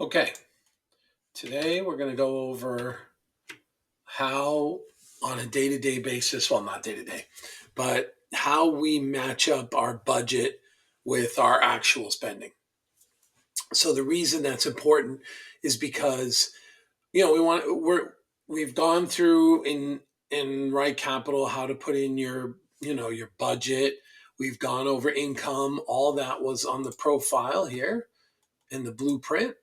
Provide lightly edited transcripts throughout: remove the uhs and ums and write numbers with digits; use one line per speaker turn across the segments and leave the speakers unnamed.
Okay, today we're going to go over how, on a day to day basis, well, not day to day, but how we match up our budget with our actual spending. So, the reason that's important is because, we've gone through in Right Capital how to put in your budget. We've gone over income. All that was on the profile here in the blueprint.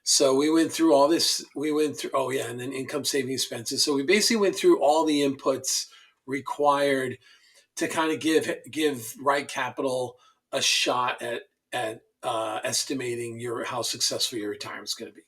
So we went through all this. We went through, oh yeah, and then income, saving, expenses. So we basically went through all the inputs required to kind of give Right Capital a shot at estimating your how successful your retirement is going to be.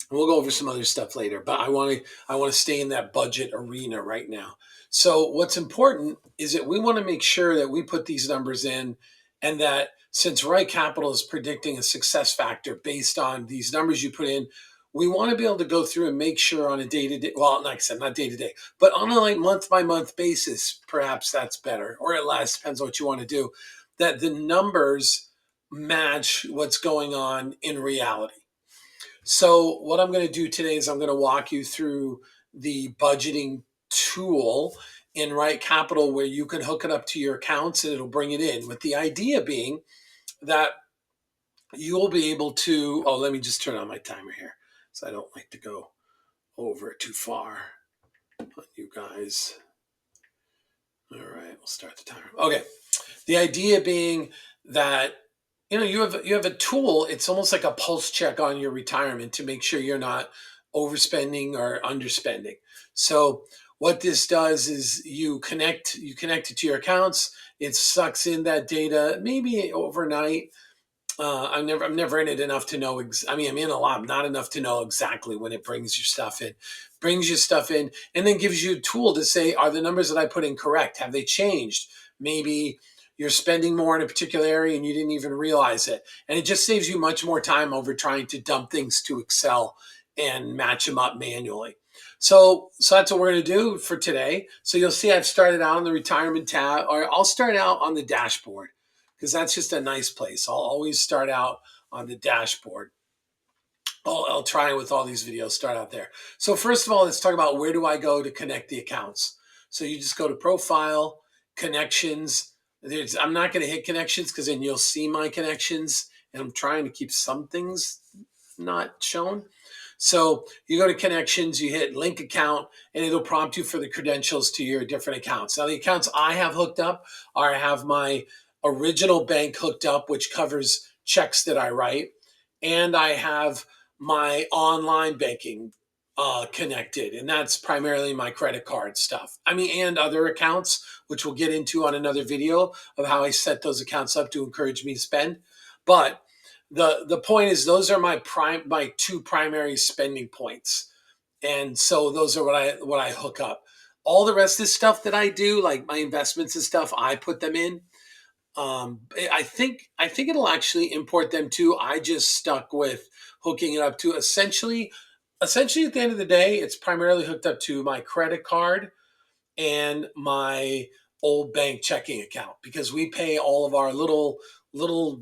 And we'll go over some other stuff later, but I want to stay in that budget arena right now. So what's important is that we want to make sure that we put these numbers in, and that since Right Capital is predicting a success factor based on these numbers you put in, we want to be able to go through and make sure on a day to day, well, like I said, not day to day, but on a like month by month basis, perhaps that's better, or at last depends on what you want to do, that the numbers match what's going on in reality. So, what I'm going to do today is I'm going to walk you through the budgeting tool in Right Capital where you can hook it up to your accounts and it'll bring it in. With the idea being that you'll be able to. Oh, let me just turn on my timer here. So, I don't like to go over too far on you guys. All right, we'll start the timer. Okay. The idea being that you have a tool. It's almost like a pulse check on your retirement to make sure you're not overspending or underspending. So what this does is you connect it to your accounts. It sucks in that data maybe overnight. I'm never in it enough to know. I mean, I'm in a lot, not enough to know exactly when it brings your stuff in. Brings your stuff in, and then gives you a tool to say, are the numbers that I put in correct? Have they changed? Maybe you're spending more in a particular area and you didn't even realize it, and it just saves you much more time over trying to dump things to Excel and match them up manually. So that's what we're going to do for today. So you'll see I've started out on the retirement tab, or I'll start out on the dashboard because that's just a nice place. I'll always start out on the dashboard. I'll try with all these videos, start out there. So first of all, let's talk about where do I go to connect the accounts. So you just go to profile, connections. I'm not going to hit connections because then you'll see my connections, and I'm trying to keep some things not shown. So you go to connections, you hit link account, and it'll prompt you for the credentials to your different accounts. Now the accounts I have hooked up are I have my original bank hooked up, which covers checks that I write, and I have my online banking connected, and that's primarily my credit card stuff. I mean, and other accounts, which we'll get into on another video of how I set those accounts up to encourage me to spend. But the point is, those are my two primary spending points, and so those are what I hook up. All the rest of this stuff that I do, like my investments and stuff, I put them in. I think it'll actually import them too. I just stuck with hooking it up to essentially at the end of the day, it's primarily hooked up to my credit card and my old bank checking account because we pay all of our little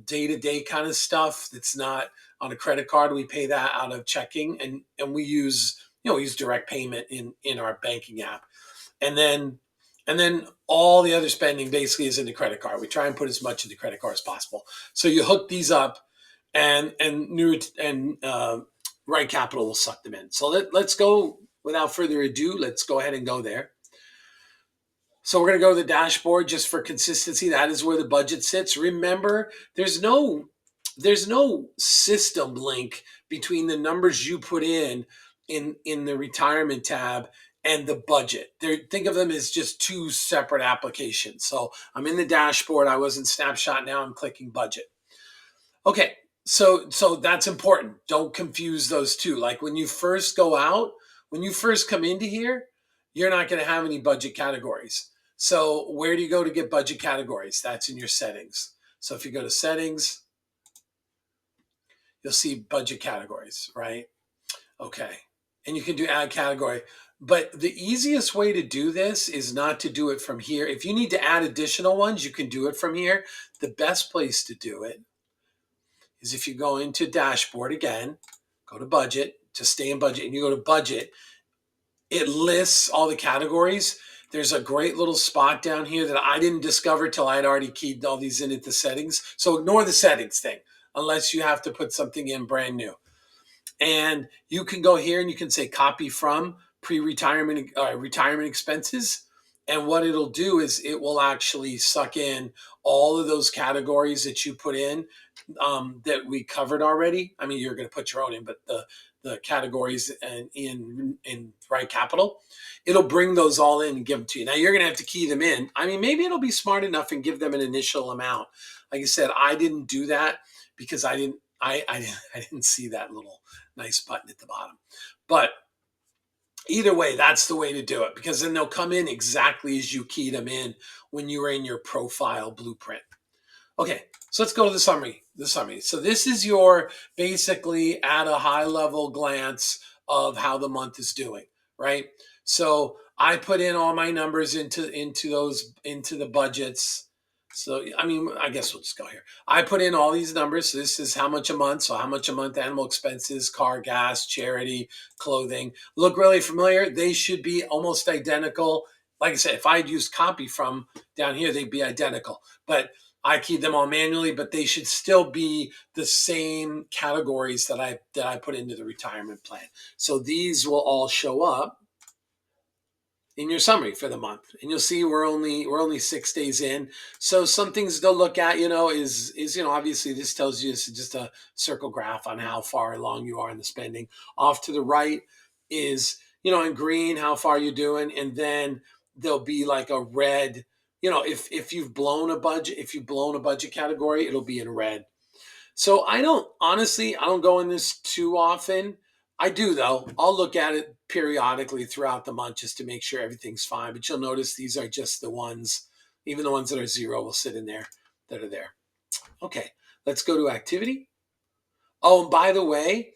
day-to-day kind of stuff that's not on a credit card. We pay that out of checking, and we use direct payment in our banking app. And then all the other spending basically is in the credit card. We try and put as much in the credit card as possible. So you hook these up, and Right Capital will suck them in. So let's go without further ado. Let's go ahead and go there. So we're going to go to the dashboard just for consistency. That is where the budget sits. Remember, there's no system link between the numbers you put in the retirement tab and the budget. Think of them as just two separate applications. So I'm in the dashboard. I was in Snapshot. Now I'm clicking budget. Okay, so that's important. Don't confuse those two. Like when you first go out, when you first come into here, you're not going to have any budget categories. So where do you go to get budget categories? That's in your settings. So if you go to settings, you'll see budget categories, right? Okay. And you can do add category. But the easiest way to do this is not to do it from here. If you need to add additional ones, you can do it from here. The best place to do it is if you go into dashboard again, go to budget, to stay in budget, and you go to budget, it lists all the categories. There's a great little spot down here that I didn't discover till I'd already keyed all these in at the settings. So ignore the settings thing unless you have to put something in brand new. And you can go here and you can say copy from pre-retirement retirement expenses. And what it'll do is it will actually suck in all of those categories that you put in that we covered already. I mean, you're going to put your own in, but the categories in Right Capital, it'll bring those all in and give them to you. Now you're going to have to key them in. I mean, maybe it'll be smart enough and give them an initial amount. Like I said, I didn't do that because I didn't see that little nice button at the bottom. But either way, that's the way to do it, because then they'll come in exactly as you keyed them in when you were in your profile blueprint. Okay, so let's go to the summary. So this is your basically at a high level glance of how the month is doing, right? So I put in all my numbers into the budgets. So I mean, I guess we'll just go here. I put in all these numbers. So this is how much a month. So how much a month animal expenses, car, gas, charity, clothing. Look really familiar. They should be almost identical. Like I said, if I'd used copy from down here, they'd be identical. But I keyed them all manually, but they should still be the same categories that I put into the retirement plan. So these will all show up in your summary for the month, and you'll see we're only 6 days in. So some things to look at, is obviously this tells you it's just a circle graph on how far along you are in the spending. Off to the right is in green how far you're doing, and then there'll be like a red. If you've blown a budget category, it'll be in red. So I don't go in this too often. I do though. I'll look at it periodically throughout the month just to make sure everything's fine. But you'll notice these are just the ones, even the ones that are zero will sit in there that are there. Okay, let's go to activity. Oh, and by the way,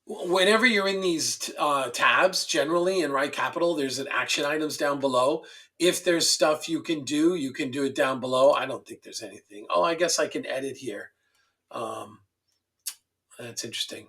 whenever you're in these tabs, generally in Right Capital, there's an action items down below. If there's stuff you can do it down below. I don't think there's anything. Oh, I guess I can edit here. That's interesting.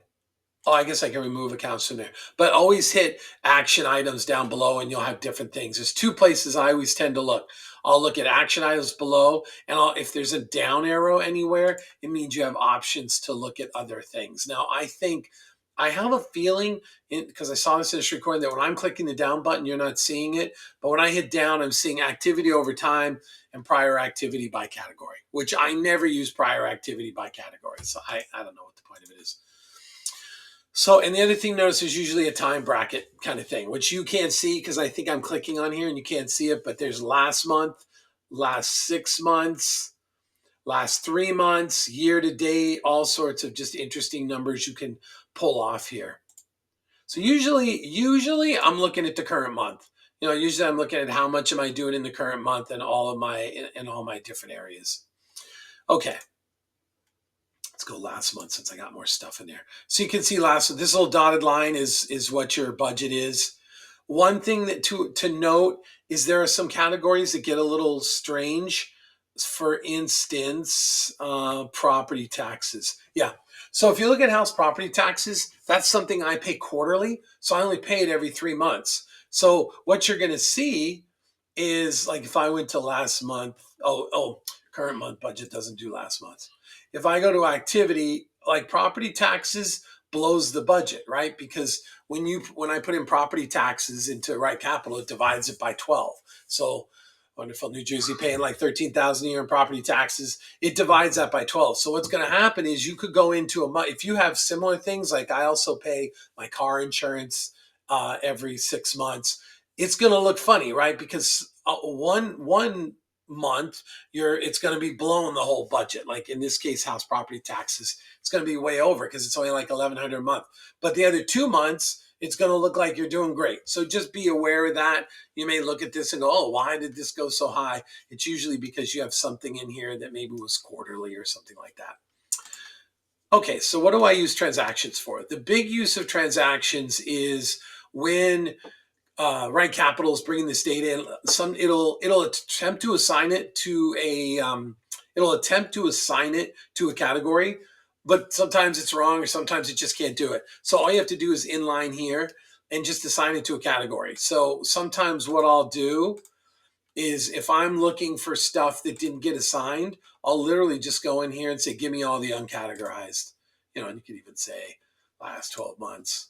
Oh, I guess I can remove accounts from there. But always hit action items down below and you'll have different things. There's two places I always tend to look. I'll look at action items below, and if there's a down arrow anywhere, it means you have options to look at other things. Now, I have a feeling, because I saw this in this recording, that when I'm clicking the down button, you're not seeing it. But when I hit down, I'm seeing activity over time and prior activity by category, which I never use prior activity by category. So I don't know what the point of it is. So, and the other thing notice is usually a time bracket kind of thing, which you can't see because I think I'm clicking on here and you can't see it, but there's last month, last 6 months, last 3 months, year to date, all sorts of just interesting numbers you can pull off here. So usually I'm looking at the current month. Usually I'm looking at how much am I doing in the current month and all my different areas. Okay. Let's go last month since I got more stuff in there. So you can see this little dotted line is what your budget is. One thing that to note is there are some categories that get a little strange. For instance, property taxes. Yeah. So if you look at house property taxes, that's something I pay quarterly. So I only pay it every 3 months. So what you're going to see is, like, if I went to last month, current month budget doesn't do last month. If I go to activity, like property taxes blows the budget, right? Because when I put in property taxes into Right Capital, it divides it by 12. So wonderful New Jersey paying like $13,000 a year in property taxes, it divides that by 12. So what's going to happen is you could go into if you have similar things, like I also pay my car insurance every 6 months, it's going to look funny, right? Because one month it's going to be blowing the whole budget. Like in this case, house property taxes, it's going to be way over because it's only like $1,100 a month. But the other 2 months, it's going to look like you're doing great. So just be aware of that. You may look at this and go, oh, why did this go so high? It's usually because you have something in here that maybe was quarterly or something like that. Okay, so what do I use transactions for? The big use of transactions is when Right Capital is bringing this data in. It'll attempt to assign it to a category, but sometimes it's wrong or sometimes it just can't do it. So all you have to do is inline here and just assign it to a category. So sometimes what I'll do is if I'm looking for stuff that didn't get assigned, I'll literally just go in here and say, give me all the uncategorized. And you could even say last 12 months.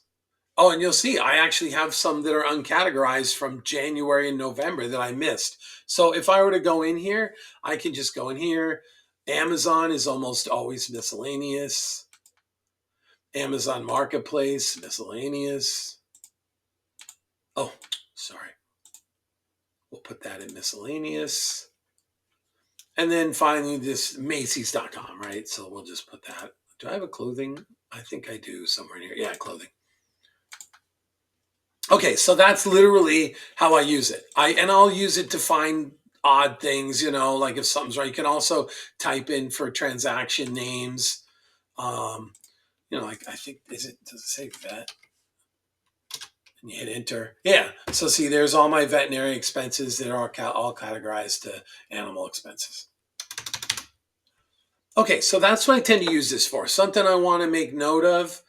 Oh, and you'll see I actually have some that are uncategorized from January and November that I missed. So if I were to go in here, I can just go in here. Amazon is almost always miscellaneous. Amazon Marketplace, miscellaneous. Oh, sorry. We'll put that in miscellaneous. And then finally, this Macy's.com, right? So we'll just put that. Do I have a clothing? I think I do somewhere in here. Yeah, clothing. Okay, so that's literally how I use it. I'll use it to find odd things, like if something's right. You can also type in for transaction names. Like I think does it say vet? And you hit enter. Yeah. So see, there's all my veterinary expenses that are all categorized to animal expenses. Okay, so that's what I tend to use this for. Something I want to make note of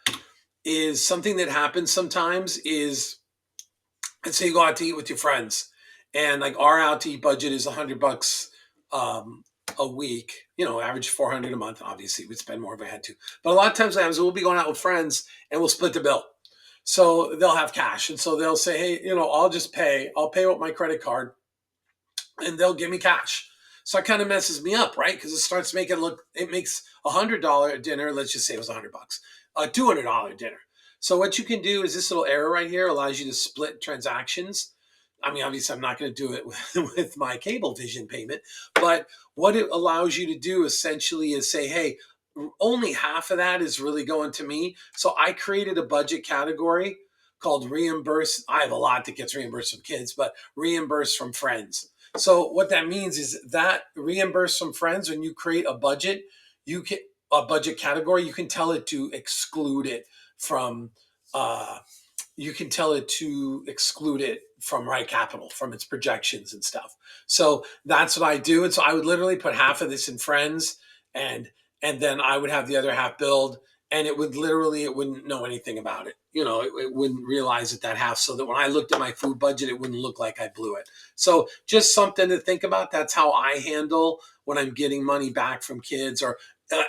is something that happens sometimes is, let's say you go out to eat with your friends, and like our out to eat budget is $100 a week. Average 400 a month. Obviously, we'd spend more if I had to, but a lot of times what happens, we'll be going out with friends and we'll split the bill. So they'll have cash, and so they'll say, hey, I'll pay with my credit card, and they'll give me cash. So it kind of messes me up, right? Because it makes $100 dinner. Let's just say it was $100, a $200 dinner. So what you can do is this little arrow right here allows you to split transactions. I mean, obviously, I'm not going to do it with my Cablevision payment, but what it allows you to do essentially is say, hey, only half of that is really going to me. So I created a budget category called reimburse. I have a lot that gets reimbursed from kids, but reimburse from friends. So what that means is that reimburse from friends, when you create a budget, you can a budget category, you can tell it to exclude it from Right Capital, from its projections and stuff. So that's what I do. And so I would literally put half of this in friends, and then I would have the other half billed, and it wouldn't know anything about it. It wouldn't realize that half, so that when I looked at my food budget, it wouldn't look like I blew it. So just something to think about. That's how I handle when I'm getting money back from kids. Or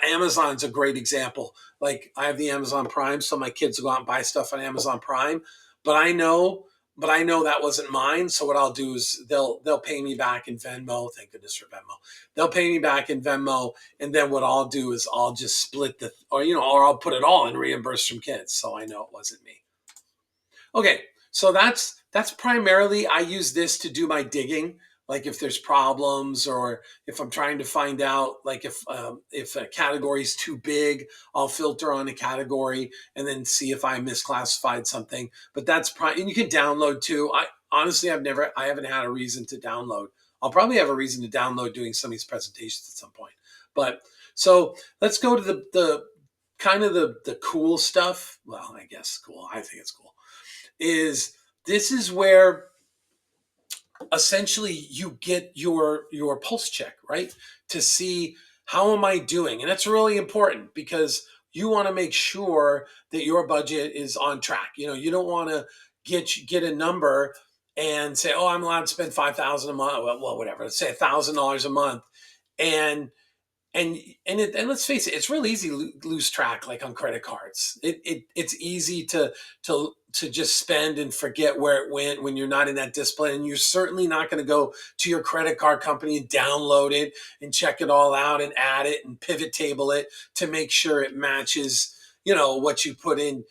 Amazon's a great example. Like I have the Amazon Prime, so my kids will go out and buy stuff on Amazon Prime, but I know that wasn't mine. So what I'll do is they'll pay me back in Venmo. Thank goodness for Venmo. They'll pay me back in Venmo, and then what I'll do is I'll just split or I'll put it all in reimburse from kids, so I know it wasn't me. Okay, so that's primarily, I use this to do my digging. Like if there's problems, or if I'm trying to find out, like if a category is too big, I'll filter on a category and then see if I misclassified something. But and you can download too. I honestly, I haven't had a reason to download. I'll probably have a reason to download doing some of these presentations at some point. But so let's go to the kind of the cool stuff. Well, I guess cool. I think it's cool. This is where essentially you get your pulse check, right? To see how am I doing. And that's really important, because you want to make sure that your budget is on track. You don't want to get a number and say, oh, I'm allowed to spend 5,000 a month. Well, whatever. Let's say $1,000 a month. And and let's face it, it's real easy to lose track, like on credit cards. It's easy to just spend and forget where it went when you're not in that discipline. And you're certainly not going to go to your credit card company and download it and check it all out and add it and pivot table it to make sure it matches, what you put in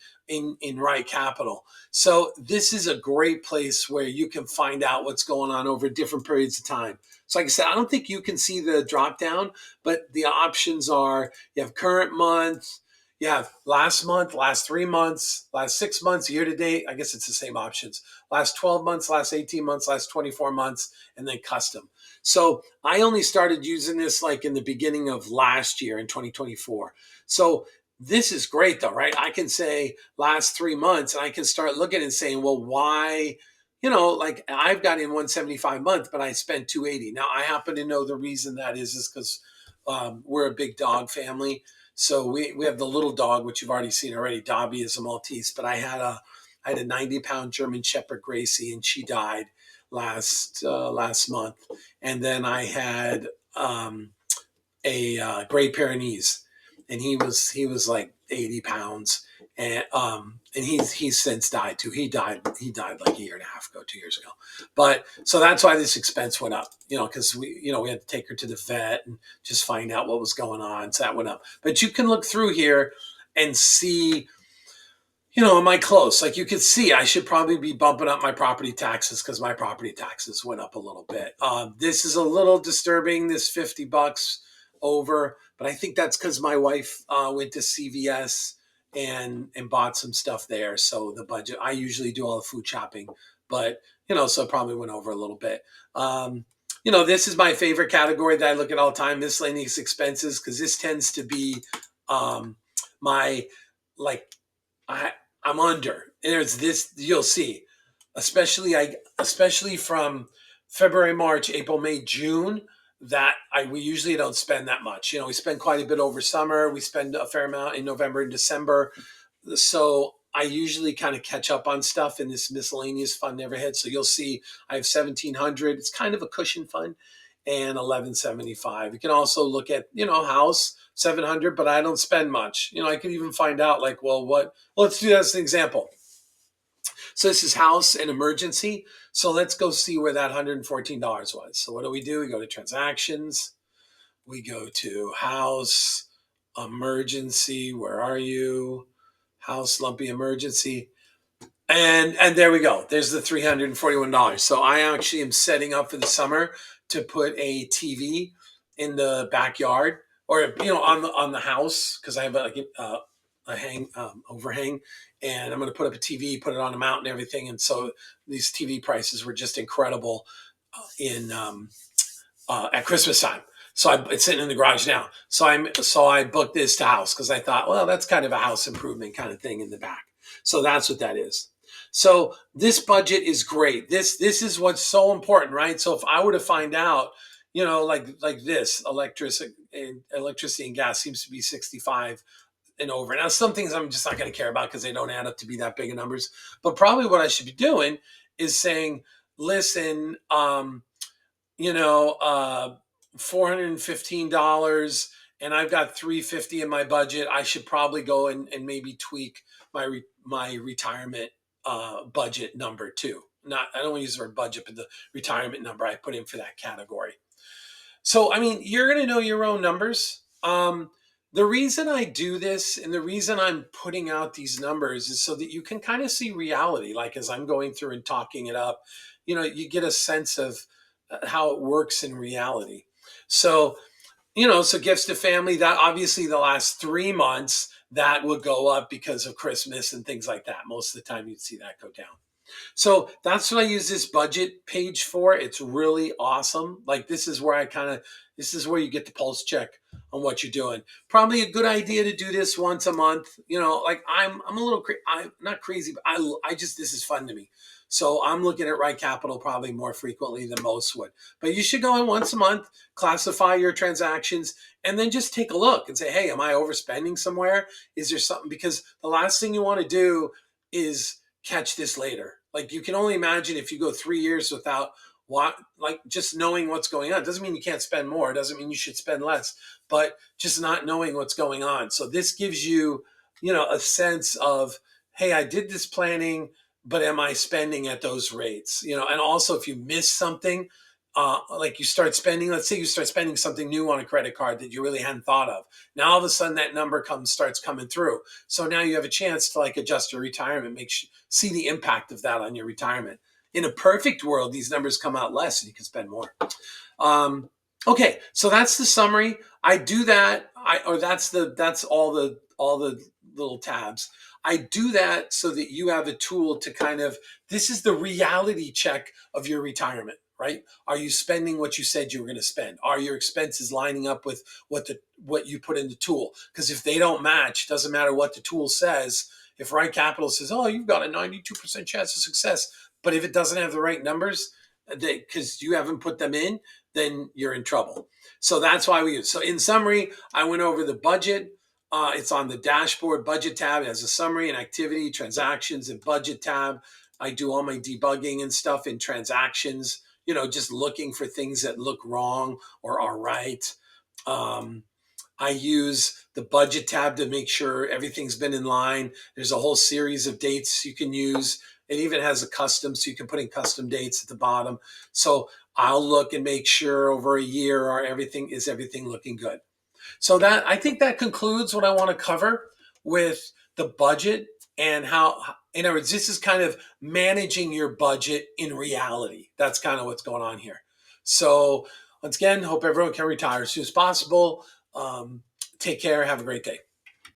Right Capital. So this is a great place where you can find out what's going on over different periods of time. So like I said, I don't think you can see the drop down, but the options are, you have current month, you have last month, last 3 months, last 6 months, year to date. I guess it's the same options. Last 12 months, last 18 months, last 24 months, and then custom. So I only started using this like in the beginning of last year in 2024. So this is great though, right? I can say last 3 months, and I can start looking and saying, well, why? Like I've got in 175 a month, but I spent 280. Now I happen to know the reason that is because we're a big dog family. So we have the little dog, which you've already seen already. Dobby is a Maltese, but I had a 90-pound German Shepherd Gracie, and she died last month. And then I had a Great Pyrenees, and he was like 80 pounds, and he's since died too. He died like a year and a half ago, 2 years ago. But so that's why this expense went up, because we had to take her to the vet and just find out what was going on. So that went up. But you can look through here and see, am I close? Like, you could see I should probably be bumping up my property taxes because my property taxes went up a little bit. This is a little disturbing, this $50 over, but I think that's because my wife went to CVS and bought some stuff there. So the budget, I usually do all the food shopping, but so it probably went over a little bit. This is my favorite category that I look at all the time, miscellaneous expenses, because this tends to be my, like, I'm under. There's this, you'll see, especially from February, March, April, May, June, that we usually don't spend that much. We spend quite a bit over summer. We spend a fair amount in November and December. So I usually kind of catch up on stuff in this miscellaneous fund never. So you'll see I have 1,700. It's kind of a cushion fund, and 1,175. You can also look at, house 700, but I don't spend much. I could even find out, like, let's do that as an example. So this is house and emergency. So let's go see where that $114 was. So what do? We go to transactions. We go to house, emergency. Where are you? House, lumpy emergency. And there we go. There's the $341. So I actually am setting up for the summer to put a TV in the backyard, or on the house, because I have a overhang, and I'm going to put up a TV, put it on a mount and everything. And so these TV prices were just incredible in at Christmas time. So it's sitting in the garage now. So I booked this to house because I thought, well, that's kind of a house improvement kind of thing in the back. So that's what that is. So this budget is great. This is what's so important, right? So if I were to find out, like this, electricity and gas seems to be 65 and over. Now, some things I'm just not going to care about because they don't add up to be that big of numbers. But probably what I should be doing is saying, listen, $415, and I've got $350 in my budget. I should probably go and maybe tweak my retirement budget number too. I don't want to use the word budget, but the retirement number I put in for that category. So, you're going to know your own numbers. The reason I do this and the reason I'm putting out these numbers is so that you can kind of see reality. Like, as I'm going through and talking it up, you get a sense of how it works in reality. So, so gifts to family, that obviously the last 3 months, that would go up because of Christmas and things like that. Most of the time you'd see that go down. So that's what I use this budget page for. It's really awesome. Like, this is where you get the pulse check on what you're doing. Probably a good idea to do this once a month. Like, I'm a little, I'm not crazy, but this is fun to me. So I'm looking at Right Capital probably more frequently than most would. But you should go in once a month, classify your transactions, and then just take a look and say, hey, am I overspending somewhere? Is there something? Because the last thing you want to do is catch this later. Like, you can only imagine if you go 3 years without just knowing what's going on. It doesn't mean you can't spend more. It doesn't mean you should spend less, but just not knowing what's going on. So this gives you, a sense of, hey, I did this planning, but am I spending at those rates? And also, if you miss something, like you start spending, let's say you start spending something new on a credit card that you really hadn't thought of. Now, all of a sudden that number starts coming through. So now you have a chance to adjust your retirement, see the impact of that on your retirement. In a perfect world, these numbers come out less and you can spend more. Okay, so that's the summary. I do that, that's all the little tabs. I do that so that you have a tool to this is the reality check of your retirement, right? Are you spending what you said you were going to spend? Are your expenses lining up with what you put in the tool? Because if they don't match, doesn't matter what the tool says. If Right Capital says, oh, you've got a 92% chance of success, but if it doesn't have the right numbers, because you haven't put them in, then you're in trouble. So that's why we use. So in summary, I went over the budget. It's on the dashboard budget tab. It has a summary and activity, transactions, and budget tab. I do all my debugging and stuff in transactions, just looking for things that look wrong or are right. Um, I use the budget tab to make sure everything's been in line. There's a whole series of dates you can use. It even has a custom, so you can put in custom dates at the bottom. So I'll look and make sure over a year or everything looking good. So that I think that concludes what I want to cover with the budget and how, in other words, this is kind of managing your budget in reality. That's kind of what's going on here. So once again, hope everyone can retire as soon as possible. Take care. Have a great day.